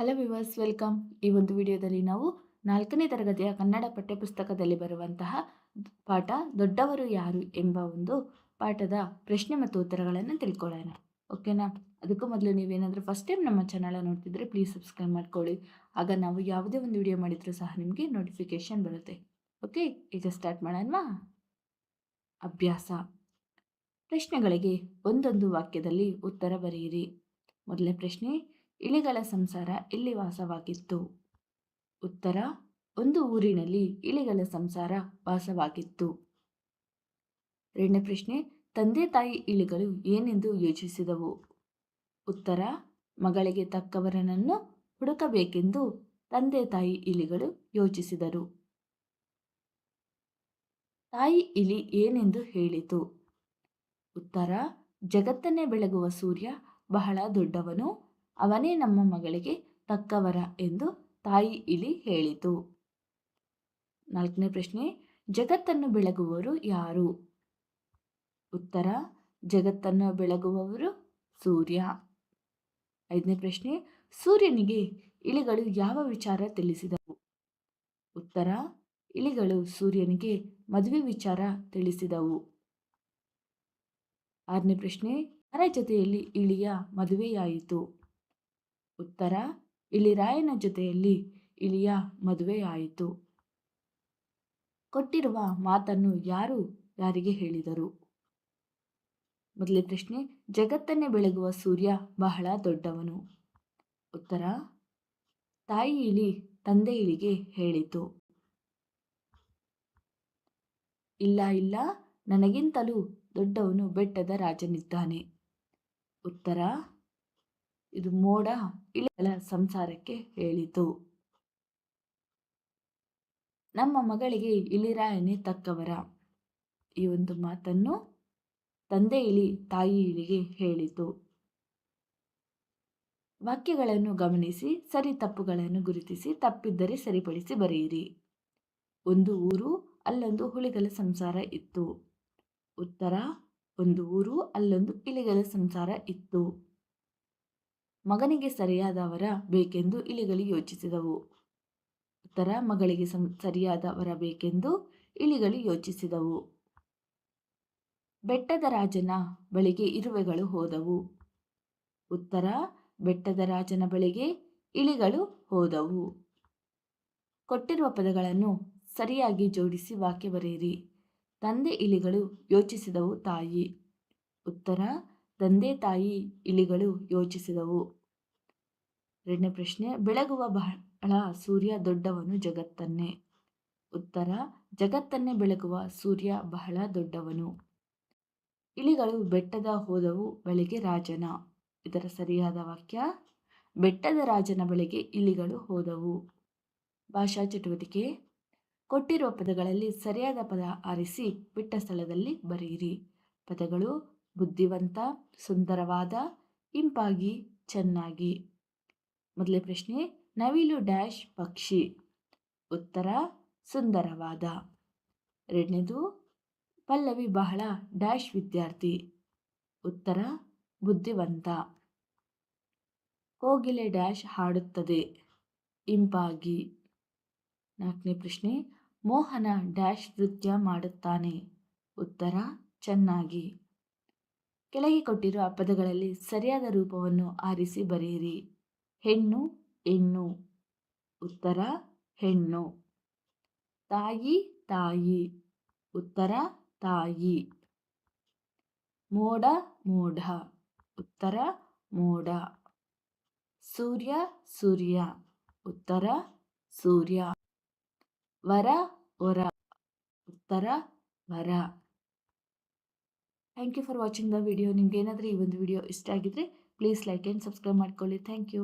Hello viewers, welcome. ಈ ಒಂದು ವಿಡಿಯೋದಲ್ಲಿ ನಾವು 4ನೇ ತರಗತಿಯ ಕನ್ನಡ ಪಠ್ಯಪುಸ್ತಕದಲ್ಲಿ ಬರುವಂತಹ ಪಾಠ ದೊಡ್ಡವರು ಯಾರು ಎಂಬ ಒಂದು ಪಾಠದ ಪ್ರಶ್ನೆ ಮತ್ತು ಉತ್ತರಗಳನ್ನು ತಿಳ್ಕೊಳ್ಳೋಣ. ಓಕೆನಾ? ಅದಕ್ಕೂ ಮೊದಲು ನೀವೇನಾದರೂ ಫಸ್ಟ್ ಟೈಮ್ ನಮ್ಮ ಚಾನಲ್ ನೋಡ್ತಿದ್ರೆ ಪ್ಲೀಸ್ ಸಬ್ಸ್ಕ್ರೈಬ್ ಮಾಡ್ಕೊಳ್ಳಿ. ಆಗ ನಾವು ಯಾವುದೇ ಒಂದು ವಿಡಿಯೋ ಮಾಡಿದರೂ ಸಹ ನಿಮಗೆ ನೋಟಿಫಿಕೇಶನ್ ಬರುತ್ತೆ. ಓಕೆ, ಈಗ ಸ್ಟಾರ್ಟ್ ಮಾಡೋಣವಾ? ಅಭ್ಯಾಸ. ಪ್ರಶ್ನೆಗಳಿಗೆ ಒಂದೊಂದು ವಾಕ್ಯದಲ್ಲಿ ಉತ್ತರ ಬರೆಯಿರಿ. ಮೊದಲನೇ ಪ್ರಶ್ನೆ, ಇಲಿಗಳ ಸಂಸಾರ ಎಲ್ಲಿ ವಾಸವಾಗಿತ್ತು? ಉತ್ತರ, ಒಂದು ಊರಿನಲ್ಲಿ ಇಲಿಗಳ ಸಂಸಾರ ವಾಸವಾಗಿತ್ತು. ಎರಡನೇ ಪ್ರಶ್ನೆ, ತಂದೆ ತಾಯಿ ಇಲಿಗಳು ಏನೆಂದು ಯೋಚಿಸಿದವು? ಉತ್ತರ, ಮಗಳಿಗೆ ತಕ್ಕವರನನ್ನು ಹುಡುಕಬೇಕೆಂದು ತಂದೆ ತಾಯಿ ಇಲಿಗಳು ಯೋಚಿಸಿದರು. ತಾಯಿ ಇಲಿ ಏನೆಂದು ಹೇಳಿತು? ಉತ್ತರ, ಜಗತ್ತನ್ನೇ ಬೆಳಗುವ ಸೂರ್ಯ ಬಹಳ ದೊಡ್ಡವನು, ಅವನೇ ನಮ್ಮ ಮಗಳಿಗೆ ತಕ್ಕವರ ಎಂದು ತಾಯಿ ಇಲಿ ಹೇಳಿತು. ನಾಲ್ಕನೇ ಪ್ರಶ್ನೆ, ಜಗತ್ತನ್ನು ಬೆಳಗುವವರು ಯಾರು? ಉತ್ತರ, ಜಗತ್ತನ್ನು ಬೆಳಗುವವರು ಸೂರ್ಯ. ಐದನೇ ಪ್ರಶ್ನೆ, ಸೂರ್ಯನಿಗೆ ಇಲಿಗಳು ಯಾವ ವಿಚಾರ ತಿಳಿಸಿದವು? ಉತ್ತರ, ಇಲಿಗಳು ಸೂರ್ಯನಿಗೆ ಮದುವೆ ವಿಚಾರ ತಿಳಿಸಿದವು. ಆರನೇ ಪ್ರಶ್ನೆ, ಯಾರ ಜೊತೆಯಲ್ಲಿ ಇಲಿಯ ಮದುವೆಯಾಯಿತು? ಉತ್ತರ, ಇಲಿರಾಯನ ಜೊತೆಯಲ್ಲಿ ಇಲಿಯ ಮದುವೆಯಾಯಿತು. ಕೊಟ್ಟಿರುವ ಮಾತನ್ನು ಯಾರು ಯಾರಿಗೆ ಹೇಳಿದರು? ಮೊದಲನೇ ಪ್ರಶ್ನೆ, ಜಗತ್ತನ್ನೇ ಬೆಳಗುವ ಸೂರ್ಯ ಬಹಳ ದೊಡ್ಡವನು. ಉತ್ತರ, ತಾಯಿ ಇಲಿ ತಂದೆ ಇಲಿಗೆ ಹೇಳಿತು. ಇಲ್ಲ ಇಲ್ಲ, ನನಗಿಂತಲೂ ದೊಡ್ಡವನು ಬೆಟ್ಟದ ರಾಜನಿದ್ದಾನೆ. ಉತ್ತರ, ಇದು ಮೋಡ ಇಲಿಗಳ ಸಂಸಾರಕ್ಕೆ ಹೇಳಿತು. ನಮ್ಮ ಮಗಳಿಗೆ ಇಲಿರಾಯನೇ ತಕ್ಕವರ, ಈ ಒಂದು ಮಾತನ್ನು ತಂದೆ ಇಲಿ ತಾಯಿ ಇಲಿಗೆ ಹೇಳಿತು. ವಾಕ್ಯಗಳನ್ನು ಗಮನಿಸಿ ಸರಿ ತಪ್ಪುಗಳನ್ನು ಗುರುತಿಸಿ, ತಪ್ಪಿದ್ದರೆ ಸರಿಪಡಿಸಿ ಬರೆಯಿರಿ. ಒಂದು ಊರು, ಅಲ್ಲೊಂದು ಹುಲಿಗಳ ಸಂಸಾರ ಇತ್ತು. ಉತ್ತರ, ಒಂದು ಊರು, ಅಲ್ಲೊಂದು ಇಲಿಗಳ ಸಂಸಾರ ಇತ್ತು. ಮಗನಿಗೆ ಸರಿಯಾದವರ ಬೇಕೆಂದು ಇಲಿಗಳು ಯೋಚಿಸಿದವು. ಉತ್ತರ, ಮಗಳಿಗೆ ಸರಿಯಾದವರ ಬೇಕೆಂದು ಇಲಿಗಳು ಯೋಚಿಸಿದವು. ಬೆಟ್ಟದ ರಾಜನ ಬಳಿಗೆ ಇರುವೆಗಳು ಹೋದವು. ಉತ್ತರ, ಬೆಟ್ಟದ ರಾಜನ ಬಳಿಗೆ ಇಲಿಗಳು ಹೋದವು. ಕೊಟ್ಟಿರುವ ಪದಗಳನ್ನು ಸರಿಯಾಗಿ ಜೋಡಿಸಿ ವಾಕ್ಯ ಬರೆಯಿರಿ. ತಂದೆ ಇಲಿಗಳು ಯೋಚಿಸಿದವು ತಾಯಿ. ಉತ್ತರ, ತಂದೆ ತಾಯಿ ಇಲಿಗಳು ಯೋಚಿಸಿದವು. ಎರಡನೇ ಪ್ರಶ್ನೆ, ಬೆಳಗುವ ಬಹಳ ಸೂರ್ಯ ದೊಡ್ಡವನು ಜಗತ್ತನ್ನೇ. ಉತ್ತರ, ಜಗತ್ತನ್ನೇ ಬೆಳಗುವ ಸೂರ್ಯ ಬಹಳ ದೊಡ್ಡವನು. ಇಲಿಗಳು ಬೆಟ್ಟದ ಹೋದವು ಬಳಿಗೆ ರಾಜನ. ಇದರ ಸರಿಯಾದ ವಾಕ್ಯ, ಬೆಟ್ಟದ ರಾಜನ ಬಳಿಗೆ ಇಲಿಗಳು ಹೋದವು. ಭಾಷಾ ಚಟುವಟಿಕೆ. ಕೊಟ್ಟಿರುವ ಪದಗಳಲ್ಲಿ ಸರಿಯಾದ ಪದ ಆರಿಸಿ ಬಿಟ್ಟ ಸ್ಥಳದಲ್ಲಿ ಬರೆಯಿರಿ. ಪದಗಳು ಬುದ್ಧಿವಂತ, ಸುಂದರವಾದ, ಇಂಪಾಗಿ, ಚೆನ್ನಾಗಿ. ಮೊದಲನೇ ಪ್ರಶ್ನೆ, ನವಿಲು ಡ್ಯಾಶ್ ಪಕ್ಷಿ. ಉತ್ತರ, ಸುಂದರವಾದ. ಎರಡನೇದು, ಪಲ್ಲವಿ ಬಹಳ ಡ್ಯಾಶ್ ವಿದ್ಯಾರ್ಥಿ. ಉತ್ತರ, ಬುದ್ಧಿವಂತ. ಕೋಗಿಲೆ ಡ್ಯಾಶ್ ಹಾಡುತ್ತದೆ, ಇಂಪಾಗಿ. ನಾಲ್ಕನೇ ಪ್ರಶ್ನೆ, ಮೋಹನ ಡ್ಯಾಶ್ ನೃತ್ಯ ಮಾಡುತ್ತಾನೆ. ಉತ್ತರ, ಚೆನ್ನಾಗಿ. ಕೆಳಗೆ ಕೊಟ್ಟಿರುವ ಪದಗಳಲ್ಲಿ ಸರಿಯಾದ ರೂಪವನ್ನು ಆರಿಸಿ ಬರೆಯಿರಿ. ಹೆಣ್ಣು, ಹೆಣ್ಣು. ಉತ್ತರ, ಹೆಣ್ಣು. ತಾಯಿ, ತಾಯಿ. ಉತ್ತರ, ತಾಯಿ. ಮೋಡ, ಮೋಡ. ಉತ್ತರ, ಮೋಡ. ಸೂರ್ಯ, ಸೂರ್ಯ. ಉತ್ತರ, ಸೂರ್ಯ. ವರ, ವರ. ಉತ್ತರ, ವರ. Thank you for watching the video. ನಿಮ್ಗೆ ಏನಾದರೂ ಈ ಒಂದು ವಿಡಿಯೋ ಇಷ್ಟ ಆಗಿದ್ರೆ ಪ್ಲೀಸ್ ಲೈಕ್ ಆ್ಯಂಡ್ ಸಬ್ಸ್ಕ್ರೈಬ್ ಮಾಡ್ಕೊಳ್ಳಿ. Thank you.